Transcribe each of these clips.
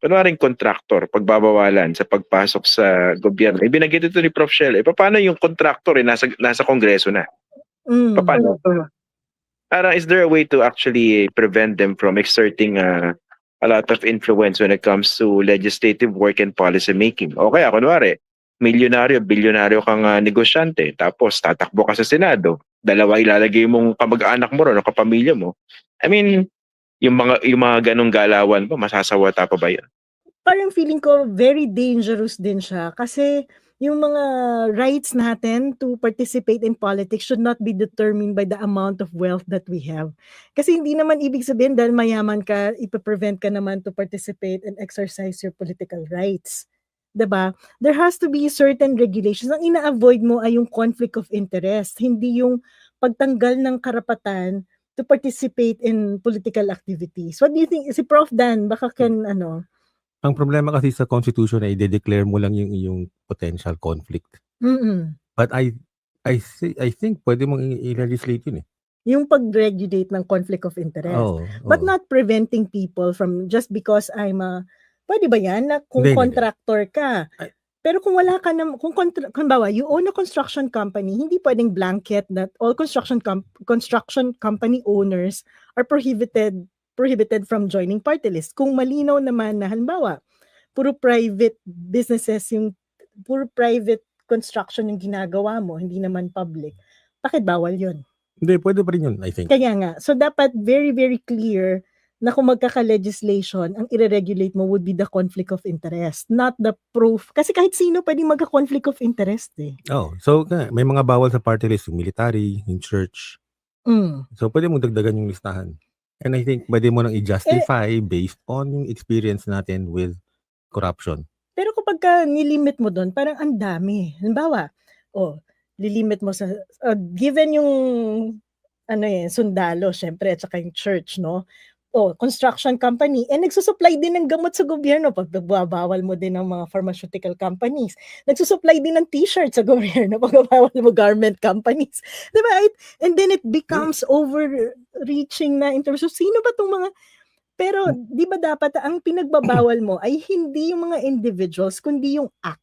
kunwaring contractor, pagbabawalan sa pagpasok sa gobyerno. Ibinanggit ito ni Prof. Shell. Paano yung contractor nasa kongreso na? Paano? Parang is there a way to actually prevent them from exerting a lot of influence when it comes to legislative work and policy making? O kaya, kunwari, milyonaryo, bilyonaryo kang negosyante, tapos tatakbo ka sa Senado, dalawa ilalagay mong kamag-anak mo ron o kapamilya mo. I mean, yung mga ganong galawan pa, masasawata pa ba yun? Parang feeling ko very dangerous din siya kasi yung mga rights natin to participate in politics should not be determined by the amount of wealth that we have. Kasi hindi naman ibig sabihin dahil mayaman ka, ipaprevent ka naman to participate and exercise your political rights. 'Di ba? There has to be certain regulations. Ang ina-avoid mo ay yung conflict of interest, hindi yung pagtanggal ng karapatan to participate in political activities. What do you think? Si Prof. Dan, baka Ang problema kasi sa Constitution ay i-declare mo lang yung iyong potential conflict. But I think pwede mong i-legislate yun eh. Yung pag-regulate ng conflict of interest. But not preventing people from just because pwede ba yan na kung contractor ka? Pero kung wala ka na, kung bawa, you own a construction company, hindi pwedeng blanket that all construction company owners are prohibited from joining party list. Kung malinaw naman na halimbawa, puro private businesses puro private construction yung ginagawa mo, hindi naman public. Bakit bawal yun? Hindi, pwede pa rin yun, I think. Kaya nga. So, dapat very, very clear na kung magkaka-legislation, ang i-regulate mo would be the conflict of interest, not the proof. Kasi kahit sino pwede magka-conflict of interest eh. So may mga bawal sa party list, yung military, yung church. So, pwede mong dagdagan yung listahan. And I think pwede mo nang i-justify based on yung experience natin with corruption. Pero kapag nilimit mo doon, parang ang dami. Halimbawa, lilimit mo sa, given yung, sundalo, syempre, at saka yung church, no? Construction company, nagsusupply din ng gamot sa gobyerno, pagbabawal mo din ng mga pharmaceutical companies, nagsusupply din ng t-shirt sa gobyerno, pagbabawal mo garment companies, diba? And then it becomes overreaching na in terms of sino ba itong mga, pero di ba dapat ang pinagbabawal mo ay hindi yung mga individuals, kundi yung act.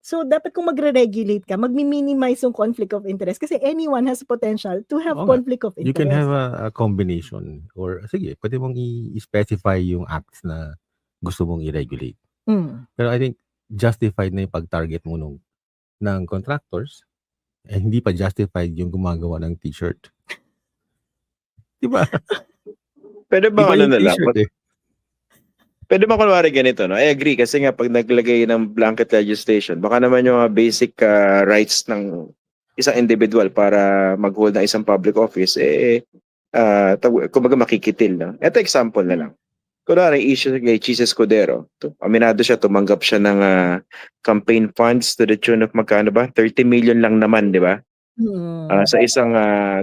So, dapat kung magre-regulate ka, magmi-minimize yung conflict of interest kasi anyone has potential to have conflict of interest. You can have a combination or, sige, pwede mong i-specify yung acts na gusto mong i-regulate. Pero I think justified na yung pag-target mo ng contractors hindi pa justified yung gumagawa ng t-shirt. Diba? Pwede ba na lang? Pwede ba kunwari ganito, no? I agree kasi nga pag naglagay ng blanket legislation, baka naman yung mga basic rights ng isang individual para mag-hold ng isang public office, kumbaga makikitil. No? Ito example na lang. Kunwari, issue kay Chis Escudero. Aminado siya, tumanggap siya ng campaign funds to the tune of magkano ba? 30 million lang naman, di ba? Sa isang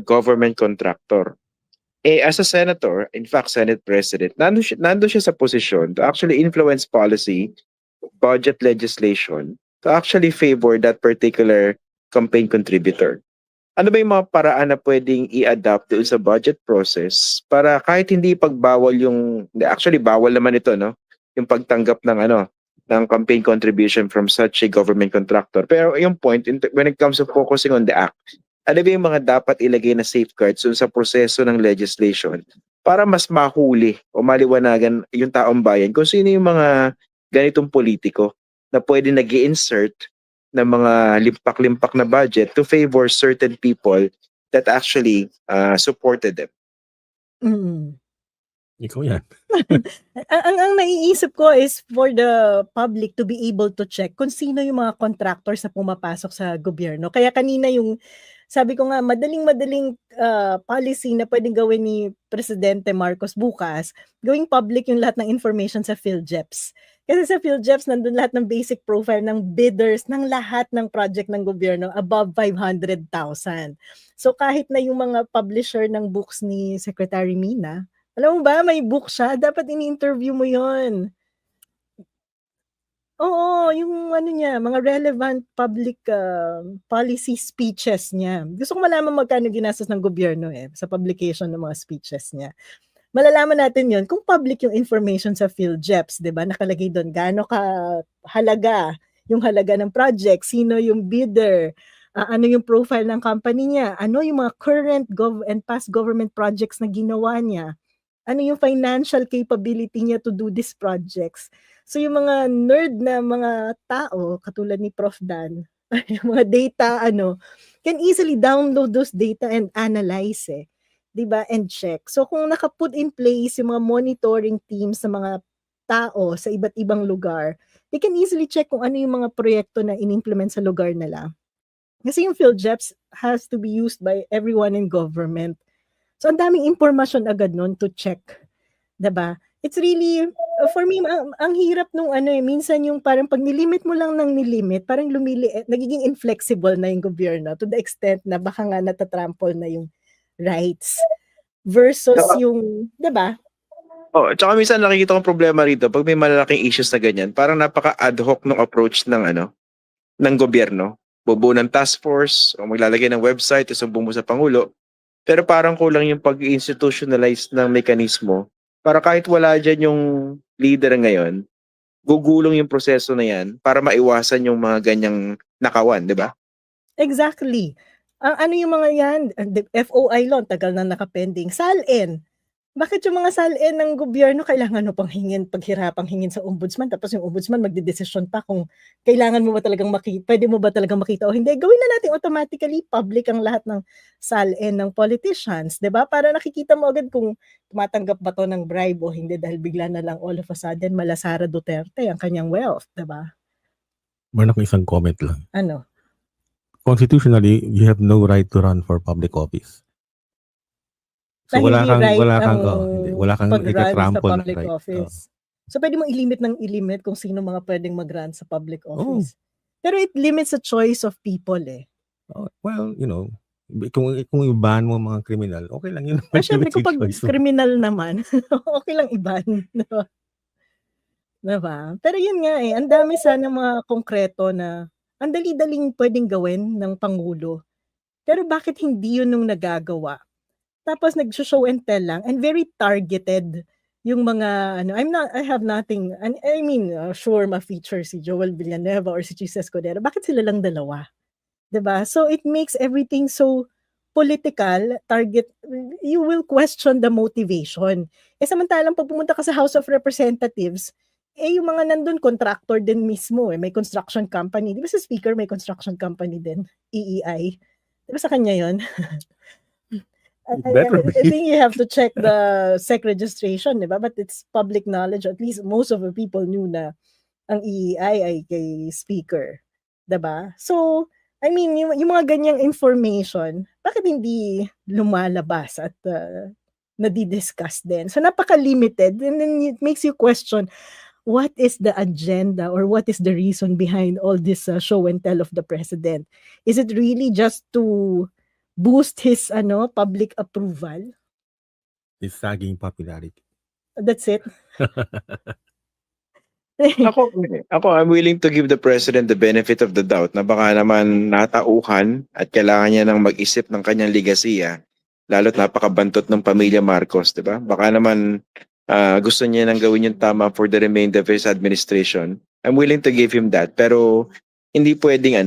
government contractor. As a senator, in fact, Senate President, nandun siya sa posisyon to actually influence policy, budget legislation, to actually favor that particular campaign contributor. Ano ba yung mga paraan na pwedeng i-adapt doon sa budget process para kahit hindi pagbawal actually bawal naman ito, no? Yung pagtanggap ng campaign contribution from such a government contractor. Pero yung point, when it comes to focusing on the act, ano ba yung mga dapat ilagay na safeguards sa proseso ng legislation para mas mahuli o maliwanagan yung taong bayan kung sino yung mga ganitong politiko na pwede nag-i-insert ng mga limpak-limpak na budget to favor certain people that actually supported them. Ikaw yan. ang naiisip ko is for the public to be able to check kung sino yung mga contractors na pumapasok sa gobyerno. Kaya kanina sabi ko nga, madaling policy na pwedeng gawin ni Presidente Marcos bukas, gawing public yung lahat ng information sa PhilJeps. Kasi sa PhilJeps, nandun lahat ng basic profile ng bidders ng lahat ng project ng gobyerno above 500,000. So kahit na yung mga publisher ng books ni Secretary Mina, alam mo ba, may book siya, dapat ini-interview mo yon. Oo, yung niya, mga relevant public policy speeches niya. Gusto ko malaman magkano ginastos ng gobyerno sa publication ng mga speeches niya. malalaman natin yon kung public yung information sa PhilJeps, 'di ba? Nakalagay doon gaano ka halaga, yung halaga ng project, sino yung bidder, ano yung profile ng company niya, ano yung mga current and past government projects na ginawa niya, ano yung financial capability niya to do these projects. So yung mga nerd na mga tao, katulad ni Prof. Dan, yung mga data, can easily download those data and analyze 'di ba, and check. So kung naka-put in place yung mga monitoring teams sa mga tao sa iba't ibang lugar, they can easily check kung ano yung mga proyekto na in-implement sa lugar nila. Kasi yung PhilJeps has to be used by everyone in government. So ang daming impormasyon agad nun to check, 'di ba? It's really for me ang hirap nung minsan yung parang pag nilimit mo lang ng nilimit, parang nagiging inflexible na yung gobyerno to the extent na baka nga natatrample na yung rights versus yung, 'di ba? Oh, tsaka minsan nakikita kong problema rito pag may malalaking issues na ganyan, parang napaka ad hoc ng approach ng gobyerno. Bubuo ng task force o maglalagay ng website isumbong mo sa pangulo. Pero parang kulang yung pag-institutionalize ng mekanismo para kahit wala dyan yung leader ngayon, gugulong yung proseso na yan para maiwasan yung mga ganyang nakawan, di ba? Exactly. Ano yung mga yan? FOI law, tagal na nakapending. SALN. Bakit yung mga SALN ng gobyerno kailangan mo pang paghirapang hingin sa ombudsman, tapos yung ombudsman magdedesisyon pa kung kailangan mo ba talagang pwede mo ba talagang makita o hindi. Gawin na natin automatically public ang lahat ng SALN ng politicians, 'di ba? Para nakikita mo agad kung tumatanggap ba to ng bribe o hindi dahil bigla na lang all of a sudden mala Sara Duterte ang kanyang wealth, 'di ba? Meron akong isang comment lang. Ano? Constitutionally, you have no right to run for public office. So wala kang ika-trample sa public right. office. So pwede mong ilimit kung sino mga pwedeng mag-run sa public office. Pero it limits the choice of people Well, kung i-ban mo mga kriminal, okay lang yun. Syempre kapag kriminal naman, okay lang i-ban. Diba? Pero yun nga ang dami sana mga konkreto na ang dali-daling pwedeng gawin ng Pangulo. Pero bakit hindi yun nung nagagawa? Tapos nag-show and tell lang and very targeted yung mga I have nothing, I mean, sure ma-feature si Joel Villanueva or si Chis Escudero. Bakit sila lang dalawa? 'Di ba? So it makes everything so political, target, you will question the motivation. Samantalang pag pumunta ka sa House of Representatives, yung mga nandun contractor din mismo may construction company. Di ba sa speaker may construction company din? EEI. Di ba sa kanya yun? I think you have to check the SEC registration, di ba? But it's public knowledge. At least most of the people knew na ang EEI ay kay speaker. Di ba? So, I mean, yung mga ganyang information, bakit hindi lumalabas at nadidiscuss din? So, napaka-limited. And then it makes you question, what is the agenda or what is the reason behind all this show and tell of the president? Is it really just to boost his public approval? His sagging popularity. That's it. Ako, I'm willing to give the president the benefit of the doubt na baka naman natauhan at kailangan niya nang mag-isip ng kanyang ligasiya, lalo't napakabantot ng pamilya Marcos, di ba? Baka naman gusto niya nang gawin yung tama for the remainder of his administration. I'm willing to give him that. Pero hindi pwedeng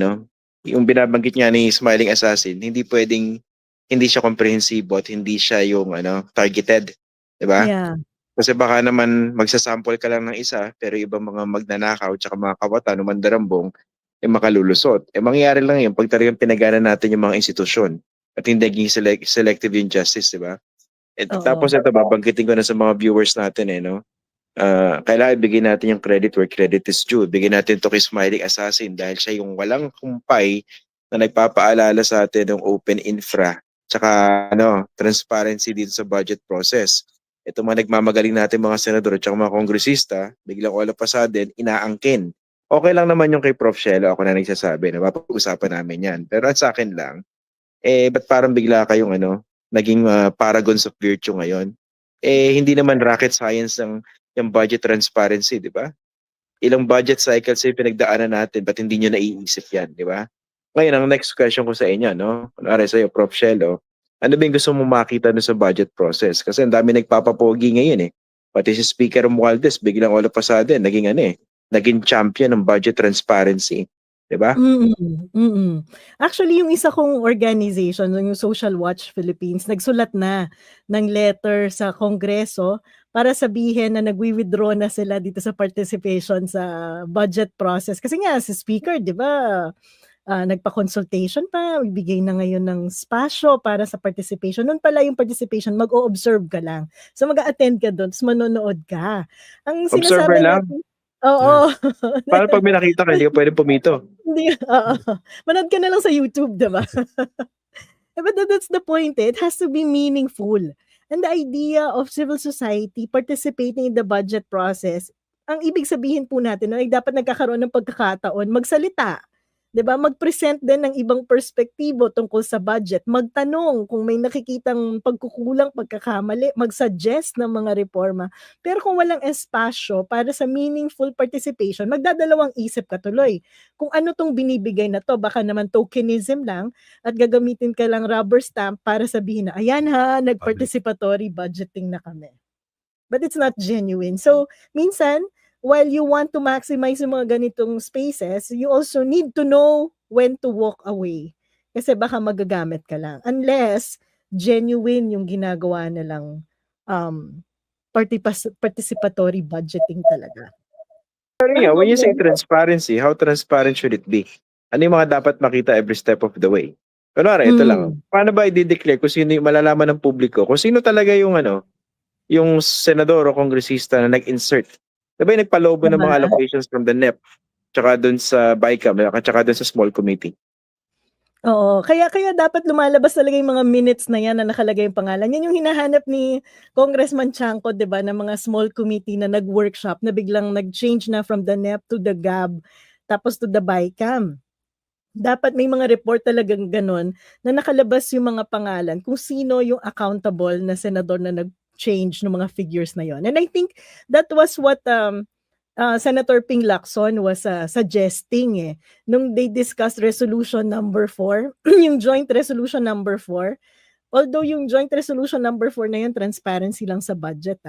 yung binabanggit niya ni Smiling Assassin, hindi pwedeng hindi siya komprehensibo at hindi siya yung targeted, 'di ba? Yeah. Kasi baka naman magsasample ka lang ng isa pero ibang mga magnanakaw at mga kawatan o mandarambong makalulusot. Mangyayari lang yun pag talagang pinagana natin yung mga institusyon at hindi naging selective yung justice, 'di ba? Tapos ito babanggitin ko na sa mga viewers natin kailangan bigyan natin yung credit where credit is due. Bigyan natin to kay Smiling Assassin dahil siya yung walang kumpay na nagpapaalala sa atin ng open infra tsaka transparency dito sa budget process. Ito mga nagmamagaling natin mga senador at mga kongresista, biglang all of a sudden, inaangkin. Okay lang naman yung kay Prof. Shelo, ako na nagsasabi na mapag-usapan namin yan. Pero at sa akin lang, ba't parang bigla kayong naging paragons of virtue ngayon? Hindi naman rocket science yung budget transparency, di ba? Ilang budget cycles yung pinagdaanan natin, ba't hindi nyo naiisip yan, di ba? Ngayon, ang next question ko sa inyo, kunwari sa'yo, Prof. Shelo, Ano ba yung gusto mo makita no sa budget process? Kasi ang dami nagpapapogi ngayon eh. Pati si Speaker Romualdez, biglang all of a sudden, naging champion ng budget transparency. Diba? Actually, yung isa kong organization, yung Social Watch Philippines, nagsulat na ng letter sa Kongreso para sabihin na nagwi-withdraw na sila dito sa participation sa budget process. Kasi nga, si Speaker, di ba, nagpa-consultation pa, ibigay na ngayon ng spasyo para sa participation. Noon pala yung participation, mag-o-observe ka lang. So mag-a-attend ka doon, tapos manonood ka. Ang Observer sinasabi lang? natin, oo. Paano pag may nakita ka, hindi ka pwede pumito? Hindi, oo. Manood ka na lang sa YouTube, diba? But that's the point. It has to be meaningful. And the idea of civil society participating in the budget process, ang ibig sabihin po natin na dapat nagkakaroon ng pagkakataon magsalita. 'Di ba? Mag-present din ng ibang perspektibo tungkol sa budget, magtanong kung may nakikitang pagkukulang, pagkakamali, mag-suggest ng mga reforma. Pero kung walang espasyo para sa meaningful participation, magdadalawang isip ka tuloy. Kung ano tong binibigay na to, baka naman tokenism lang at gagamitin ka lang rubber stamp para sabihin na, ayan ha, nag-participatory budgeting na kami. But it's not genuine. So, minsan, while you want to maximize yung mga ganitong spaces, you also need to know when to walk away. Kasi baka magagamit ka lang. Unless, genuine yung ginagawa nilang participatory budgeting talaga. Pero yeah, when you say transparency, how transparent should it be? Ano yung mga dapat makita every step of the way? Kunwari, ito lang. Paano ba i-declare kung sino yung malalaman ng publiko? Kung sino talaga yung yung senador o kongresista na nag-insert. Diba yung nagpalobo ng mga allocations from the NEP, tsaka dun sa BICAM, tsaka dun sa small committee? Oo, kaya dapat lumalabas talaga yung mga minutes na yan na nakalagay yung pangalan. Yan yung hinahanap ni Congressman Chanco, 'di ba, ng mga small committee na nag-workshop na biglang nag-change na from the NEP to the GAB tapos to the BICAM. Dapat may mga report talagang ganun na nakalabas yung mga pangalan kung sino yung accountable na senador na nag-change ng mga figures na yon. And I think that was what Senator Ping Lacson was suggesting nung they discussed resolution number 4, yung joint resolution number 4. Although yung joint resolution number 4 na yun, transparency lang sa budget.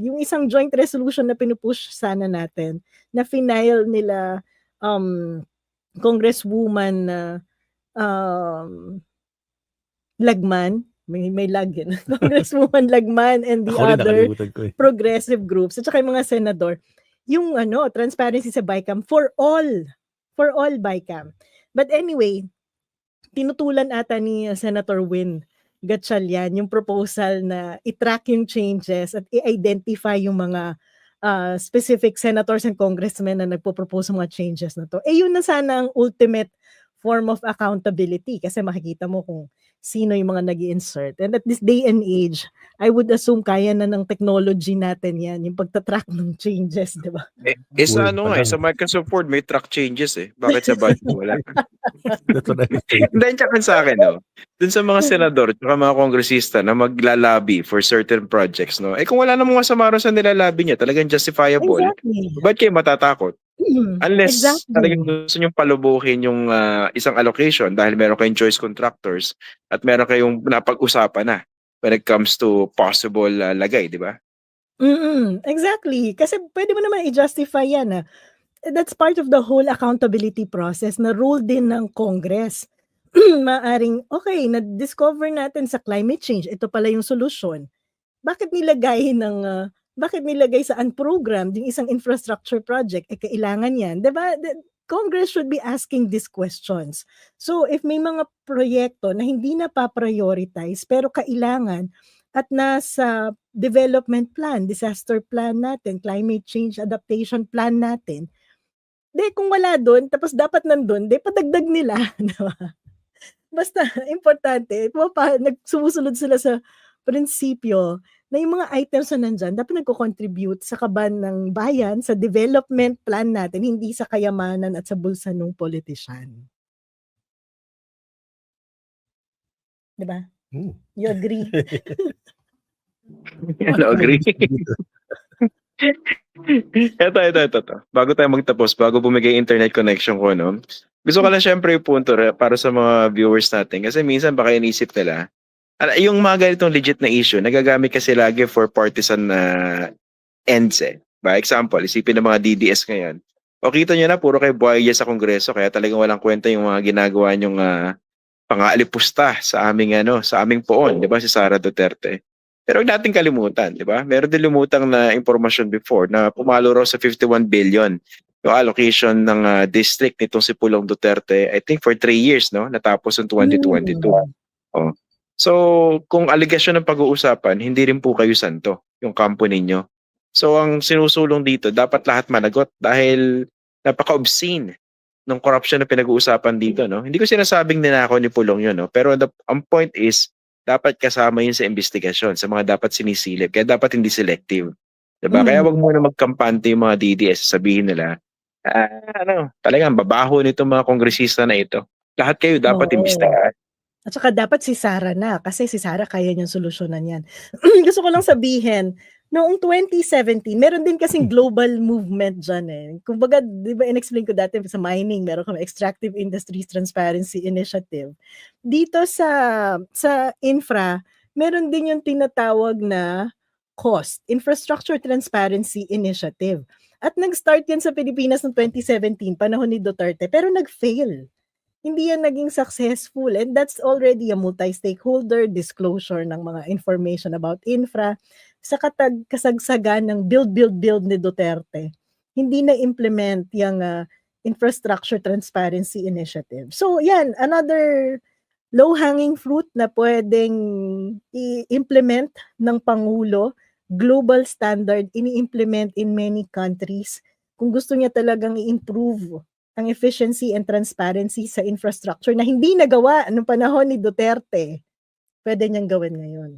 Yung isang joint resolution na pinupush sana natin, na final nila Congresswoman Lagman, may lagin, Congresswoman Lagman and the other progressive groups, at saka yung mga senador, yung transparency sa BICAM for all BICAM. But anyway, tinutulan ata ni Senator Win Gatchalian yung proposal na i-track yung changes at i-identify yung mga specific senators and congressmen na nagpo-propose ng mga changes na to. Yun na sana ang ultimate form of accountability kasi makikita mo kung sino yung mga nag-i-insert. And at this day and age, I would assume kaya na ng technology natin yan, yung pagtatrack ng changes, di ba? Sa Microsoft Word may track changes eh. Bakit sa budget wala? Then tsaka sa akin, dun sa mga senador at mga kongresista na maglalabi for certain projects, kung wala namang masama rin sa nilalabi niya, talagang justifiable, ba't kayo matatakot? Unless talagang gusto nyo palubuhin yung isang allocation dahil meron kayong choice contractors at meron kayong napag-usapan na when it comes to possible lagay, di ba? Exactly. Kasi pwede mo naman i-justify yan. That's part of the whole accountability process na rule din ng Congress. Maaring, okay, na-discover natin sa climate change, ito pala yung solusyon. Bakit nilagay sa unprogrammed yung isang infrastructure project? Kailangan yan. Diba? Congress should be asking these questions. So, if may mga proyekto na hindi na pa-prioritize pero kailangan at nasa development plan, disaster plan natin, climate change adaptation plan natin, kung wala doon, tapos dapat nandun, padagdag nila. Basta, importante, sumusunod sila sa prinsipyo na yung mga items na nandyan, dapat nagko-contribute sa kaban ng bayan, sa development plan natin, hindi sa kayamanan at sa bulsa ng politician. Diba? You agree? Agree. Ito. Bago tayo magtapos, bago bumigay internet connection ko, gusto ko lang syempre yung punto para sa mga viewers natin. Kasi minsan baka inisip nila, Yung mga ganitong legit na issue, nagagamit kasi lagi for partisan na ends eh. By example, isipin ng mga DDS ngayon. O kita nyo na, puro kayo buhaya sa Kongreso, kaya talagang walang kwenta yung mga ginagawa nyong pang-aalipusta sa aming poon, 'di ba, si Sara Duterte. Pero huwag nating kalimutan, 'di ba? Meron din lumutang na impormasyon before na pumalo raw sa 51 billion yung allocation ng district nitong si Pulong Duterte, I think for 3 years, no? Natapos ng 2022. Oh. So, kung aligasyon ng pag-uusapan, hindi rin po kayo santo yung kampo ninyo. So, ang sinusulong dito, dapat lahat managot dahil napaka-obscene ng corruption na pinag-uusapan dito, no? Hindi ko sinasabing ninakaw ni Pulong yun, no? Pero ang point is, dapat kasama yun sa investigasyon, sa mga dapat sinisilip. Kaya dapat hindi selective. Diba? Kaya wag muna magkampante yung mga DDS. Sabihin nila, talagang babaho nitong mga kongresista na ito. Lahat kayo dapat imbestigahan. At saka dapat si Sara na, kasi si Sara kaya niyang solusyonan yan. Gusto ko lang sabihin, noong 2017, meron din kasing global movement dyan eh. Kumbaga, di ba in-explain ko dati sa mining, meron kami Extractive Industries Transparency Initiative. Dito sa infra, meron din yung tinatawag na COST, Infrastructure Transparency Initiative. At nag-start yan sa Pilipinas noong 2017, panahon ni Duterte, pero nag-fail. Hindi yan naging successful, and that's already a multi-stakeholder disclosure ng mga information about infra sa kasagsagan ng build ni Duterte. Hindi na-implement yung Infrastructure Transparency Initiative. So yan, another low-hanging fruit na pwedeng i-implement ng Pangulo, global standard, ini-implement in many countries. Kung gusto niya talagang i-improve ang efficiency and transparency sa infrastructure na hindi nagawa noong panahon ni Duterte, pwede niyang gawin ngayon.